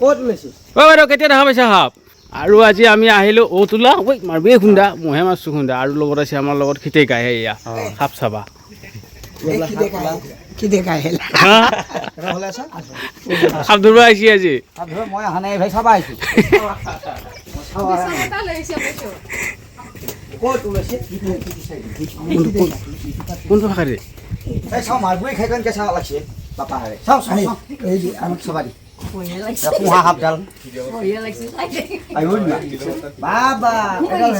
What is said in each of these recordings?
ক'ত ওলাইছে অ বাইদেউ কেতিয়া দেখা পাইছা সাপ আৰু আজি আমি আহিলোঁ ঔ তোলা ঐ মাৰবি খুন্দা মহে মাৰছোঁ খুন্দা আৰু লগত আছে আমাৰ লগত খিতে গায়ে এয়া সাপ চাবা সাপ ধৰিব আহিছে আজি মই অহা নাই ভাই চাবা আহিছোঁ ক'ত ওলাইছে কোনটো ভাষাৰে চাওঁ মাৰবই খাই কেনেকৈ চাব লাগছে বাপা হাৰে চাওঁ চাওঁ এই যে আমাক চাবা দি কুঁহা সাপডাল আহিব বাবা এডাল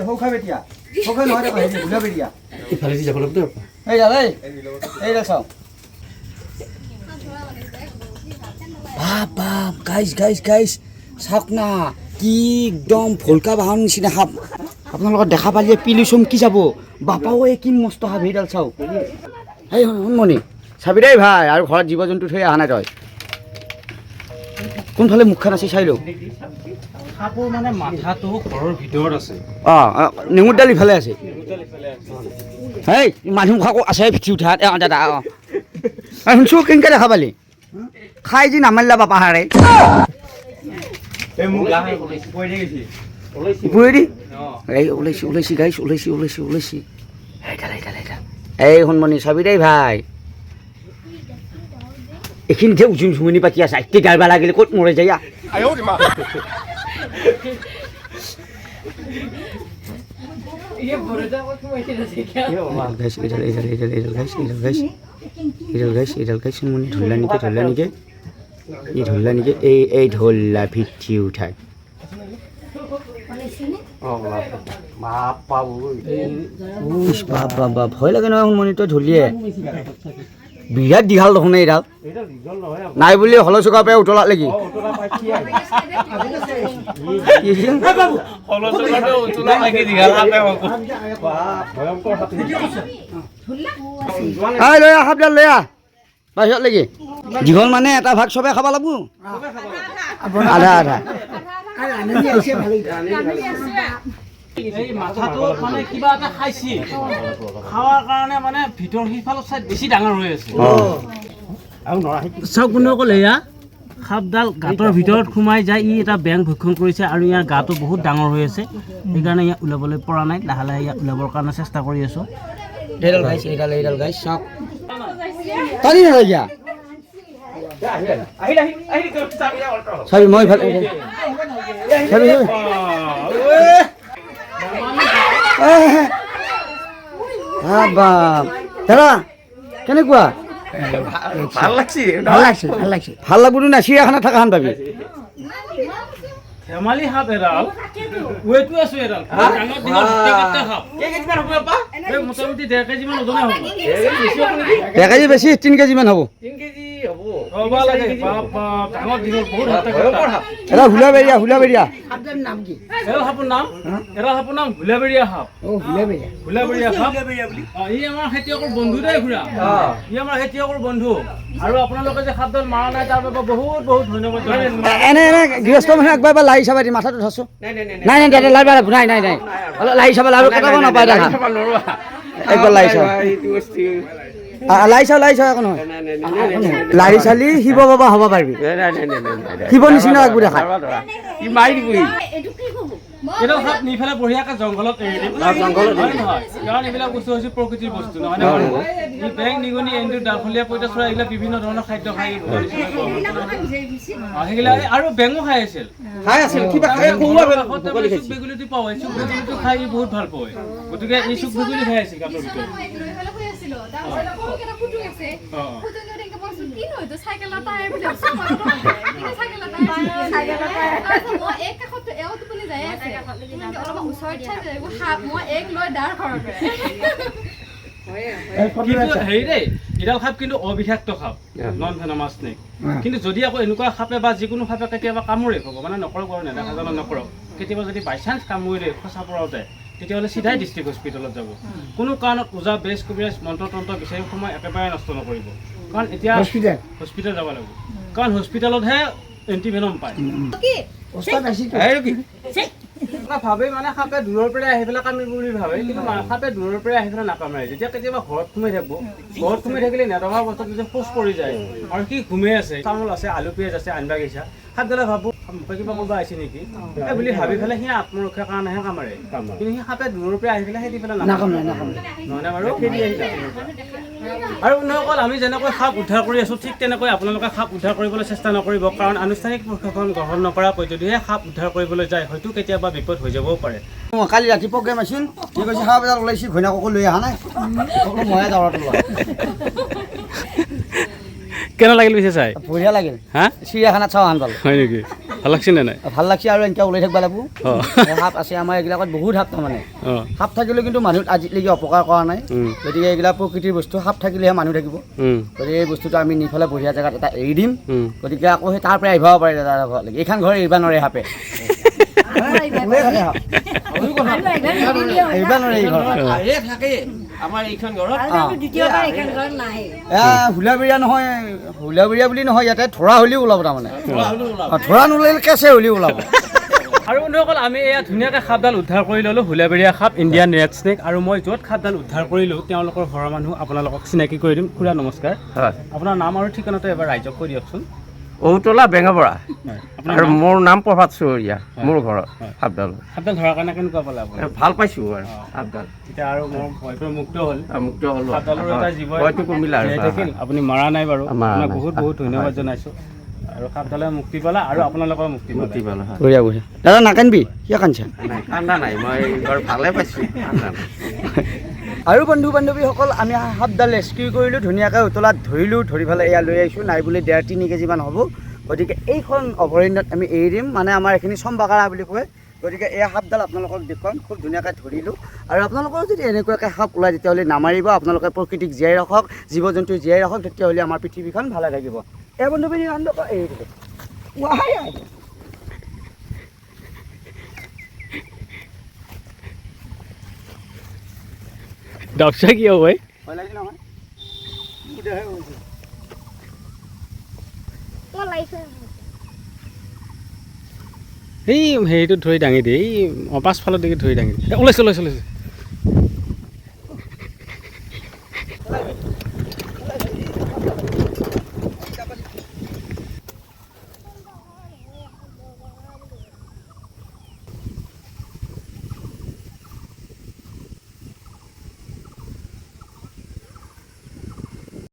সৌ খাব এতিয়া সৌ খাই নহয় হেৰি ওলাব এতিয়া ইফালে যাব লাগিব এইডাল এইডাল চাওঁ বাবা গাইছ গাইছ গাইছ চাওক না কি একদম ভলকা বাহন নিচিনা সাপ আপোনালোকক দেখা পালে পিলি চমকি যাব বাপাও এই কি মস্ত সাপ সেইডাল চাওক এই শুনমণি চাবি দেই ভাই আৰু ঘৰত জীৱ জন্তু থৈ অহা নাই তই কোনফালে মুখখন আছে চাই লওঁ সাপৰ মানে মাথাটো ঘৰৰ ভিতৰত আছে অঁ নেঙুৰডাল ইফালে আছে হেই মানুহ আকৌ আছে ভিঠি উঠাত অঁ দাদা অঁ শুনছোঁ কেনেকৈ দেখা পালি খাই যি নামাৰিলা বাপা হাৰে ওপৰেদি এই ওলাইছে ওলাইছে গাইছ ওলাইছে ওলাইছে ওলাইছে এই শুনমণি চাবি দেই ভাই এইখিনিতে উজুম ঝুমনি পাতি আছে আইতে গাৰবা লাগিলে ক'ত মৰে যায় শুনমণি ধৰিলা নেকি এই ধৰিলা নেকি এই ধৰিলা ভিঠি উঠাই বাবা ভয় লাগে নহয় শুনমণি তই ধৰিলিয়ে বিৰাট দীঘল দেখোন এইডাল নাই বুলি হল চকা পাই উতলাত লাগি লৈ আহ সাপডাল লৈ আহ বাহিৰত লাগি দীঘল মানে এটা ভাগ চবে খাব লাগিব আধা আধা এই মাথাটো মানে কিবা এটা খাইছিল খাৱাৰ কাৰণে মানে ভিতৰ সিফালৰ চাইড বেছি ডাঙৰ হৈ আছে চাওক কোনে ক'লে এয়া সাপডাল গাঁতৰ ভিতৰত সোমাই যায় ই এটা বেং ভক্ষণ কৰিছে আৰু ইয়াৰ গাটো বহুত ডাঙৰ হৈ আছে সেইকাৰণে ইয়াক ওলাবলৈ পৰা নাই লাহে লাহে ইয়াক ওলাবৰ কাৰণে চেষ্টা কৰি আছোঁ এইডাল গাইছ চাওক টানি নালাগিয়া চাবি মই ভাল চাবি দাদা কেনেকুৱা ভাল লাগছে ভাল লাগবতো না চিৰিয়াখানা থকা হান পাবি ধেমালি সাপ এডাল ৱেটো আছো এডাল মোটামুটি 1.5 কেজিমান ওজনে হ'ব 1 কেজি বেছি 3 কেজিমান হ'ব এটা হুলাবেৰিয়া এডাল সাপৰ নাম হুলাবেৰিয়া সাপ হুলাবেৰিয়া সাপ ই আমাৰ খেতিয়কৰ বন্ধু দেই খুৰা ই আমাৰ খেতিয়কৰ বন্ধু আৰু আপোনালোকে যে সাপডাল মাৰা নাই তাৰ বাবে বহুত বহুত ধন্যবাদ এনে গৃহস্থ মানুহ একবাৰ লাই চাবা দি মাথাটো ধৰছো নাই দাদা লাই লাই চাবা আৰু কেইটামান নাপায় দেখা একবাৰ লাই চাবা লাই চাও একো নহয় লাৰি চালি শিৱ বাবা হ'ব পাৰিবি শিৱ নিচিনা লাগব দেখা এইটো সাপ নিফালে বঢ়িয়াকৈ জংঘলত এৰি দিম কাৰণ এইবিলাক বস্তু হৈছে প্ৰকৃতিৰ বস্তু নহয় ই বেং নিগনি এন্দুৰ ডালফলীয়া পঁইতাচোৰা এইবিলাক বিভিন্ন ধৰণৰ খাদ্য খাই সেইবিলাক আৰু বেঙো খাই আছিল চুক বেগুলিটো পাওঁ চুক বেগুলিটো খাই ই বহুত ভাল পায় গতিকে ই চুক বেগুলি খাই আছিল গাঁতৰ ভিতৰত হেৰি দেই এডাল সাপ কিন্তু অবিষাক্ত সাপ নন ভেনমাছ স্নেক কিন্তু যদি আকৌ এনেকুৱা সাপে বা যিকোনো সাপে কেতিয়াবা কামোৰে ভগৱানে নকৰক বাৰু নেদেখা জানো নকৰক কেতিয়াবা যদি বাই চান্স কামুৰিলে খোঁচা পৰাওঁতে তেতিয়াহ'লে চিধাই ডিষ্ট্ৰিক্ট হস্পিটেলত যাব কোনো কাৰণত ওজা বেজ কবিৰাজ মন্ত্ৰ তন্ত্ৰ বিচাৰি সময় একেবাৰে নষ্ট নকৰিব কাৰণ এতিয়া হস্পিটেল যাব লাগিব কাৰণ হস্পিটেলতহে এণ্টিভেনম পায় ভাবে মানে সাপে দূৰৰ পৰা আহি পেলাই কামিব বুলি ভাবে, কিন্তু সাপে দূৰৰ পৰা আহি পেলাই নাকামে। যেতিয়া কেতিয়াবা ঘৰত সোমাই থাকিব, ঘৰত সোমাই থাকিলে নেদেখা অৱস্থাত যদি খোজ পৰি যায় আৰু সি ঘুমাই আছে, চাউল আছে, আলু পিঁয়াজ আছে, আনিবা গৈছা, সাপডালে ভাবো কিবা ক'বা আহিছে নেকি এই বুলি ভাবি পেলাই সি আত্মৰক্ষাৰ কাৰণেহে কামাৰে। কিন্তু সি সাপে দূৰৰ পৰা আহি পেলাই খেদি পেলাই নাকামে নহয়নে বাৰু? খেদি আহি আৰু বন্ধুসকল, আমি যেনেকৈ সাপ উদ্ধাৰ কৰি আছোঁ, ঠিক তেনেকৈ আপোনালোকে সাপ উদ্ধাৰ কৰিবলৈ চেষ্টা নকৰিব, কাৰণ আনুষ্ঠানিক প্ৰশিক্ষণ গ্ৰহণ নকৰাকৈ যদিহে সাপ উদ্ধাৰ কৰিবলৈ যায় হয়তো কেতিয়াবা বিপদ হৈ যাবও পাৰে। কালি ৰাতি প্ৰগ্ৰেম আছিল, কি কৈছে সাপ এডাল ওলাইছে, ঘৈণাককো লৈ অহা নাই, ময়ে দৌৰাটো লোৱা। কেনে লাগিল পিছে চাই? বঢ়িয়া লাগিল। হা? চিৰিয়াখানাত চাওঁ আন পালোঁ। হয় নেকি? ভাল লাগছে নে নাই? ভাল লাগছে আৰু এনেকৈ ওলাই থাকিব লাগিব। সাপ আছে আমাৰ এইবিলাকত বহুত সাপ তাৰমানে। সাপ থাকিলেও কিন্তু মানুহ আজিলৈকে অপকাৰ কৰা নাই। গতিকে এইবিলাক প্ৰকৃতিৰ বস্তু, সাপ থাকিলেহে মানুহ থাকিব। গতিকে এই বস্তুটো আমি নি পেলাই বঢ়িয়া জেগাত এটা এৰি দিম। গতিকে আকৌ সেই তাৰ পৰা আহিব পাৰে দাদা ঘৰলৈকে। এইখন ঘৰ এৰিব নোৱাৰে সাপে। হুলীয়াবিৰিয়া নহয়, হুলীয়াবিৰিয়া বুলি নহয়, ইয়াতে ধৰা হ'লেও ওলাব তাৰমানে। ধৰা নোলালে কেঁচে হ'লেও ওলাব। আৰু বন্ধুসকল, আমি এয়া ধুনীয়াকৈ সাপডাল উদ্ধাৰ কৰি ল'লোঁ, হুলীয়াবিৰিয়া সাপ, ইণ্ডিয়ান ৰেড স্নেক। আৰু মই য'ত সাপডাল উদ্ধাৰ কৰিলোঁ তেওঁলোকৰ ঘৰৰ মানুহ আপোনালোকক চিনাকি কৰি দিম। খুৰা নমস্কাৰ। হয়, আপোনাৰ নাম আৰু ঠিকনাটো এবাৰ ৰাইজক কৈ দিয়কচোন। ঔতলা বেঙাবৰা আপোনাৰ আৰু মোৰ নাম প্ৰভাত চুৰীয়া। মোৰ ঘৰত সাপডাল সাপডাল ধৰাৰ কাৰণে কেনেকুৱা পালে আপুনি? ভাল পাইছোঁ আৰু সাপডাল এতিয়া আৰু মোৰ ভয়টো মুক্ত হ'ল। মুক্ত হ'লো, সাপডালৰ এটা জীৱ ভয়টো কমিলে আৰু। জীয়াই থাকিল, আপুনি মৰা নাই বাৰু। মৰা আপোনাক নাই। বহুত বহুত ধন্যবাদ জনাইছোঁ। আৰু সাপডালে মুক্তি পালে আৰু আপোনালোকৰ মুক্তি মুক্তি পালে। পালোঁ। বঢ়িয়া বঢ়িয়া। দাদা নাকান্দিবি, কিয় কান্দিছা? নাই, কান্দা নাই, মই এইবাৰ ভালে পাইছোঁ, কান্দা নাই। আৰু বন্ধু বান্ধৱীসকল, আমি সাপডাল ৰেস্কিউ কৰিলোঁ, ধুনীয়াকৈ উতলাত ধৰিলোঁ, ধৰি পেলাই এয়া লৈ আহিছোঁ। নাই বুলি 1.5-3 কেজিমান হ'ব। গতিকে এইখন অভয়াৰণ্যত আমি এৰি দিম, মানে আমাৰ এইখিনি চম্বাকাৰা বুলি কয়। গতিকে এই সাপডাল আপোনালোকক দেখুৱাম, খুব ধুনীয়াকৈ ধৰিলোঁ। আৰু আপোনালোকৰ যদি এনেকুৱাকৈ সাপ ওলায় তেতিয়াহ'লে নামাৰিব, আপোনালোকে প্ৰকৃতিক জীয়াই ৰাখক, জীৱ জন্তু জীয়াই ৰাখক, তেতিয়াহ'লে আমাৰ পৃথিৱীখন ভালে থাকিব। এই বন্ধু বান্ধৱী এৰি দিব। ডকচা কি হ'ব? ভয় লাগিছে নহয়? এই হেৰিটো ধৰি দাঙি দিয়ে, এই পাছফালৰ দিকে ধৰি দাঙি দিয়ে। ওলাইছে ওলাইছে ওলাইছে।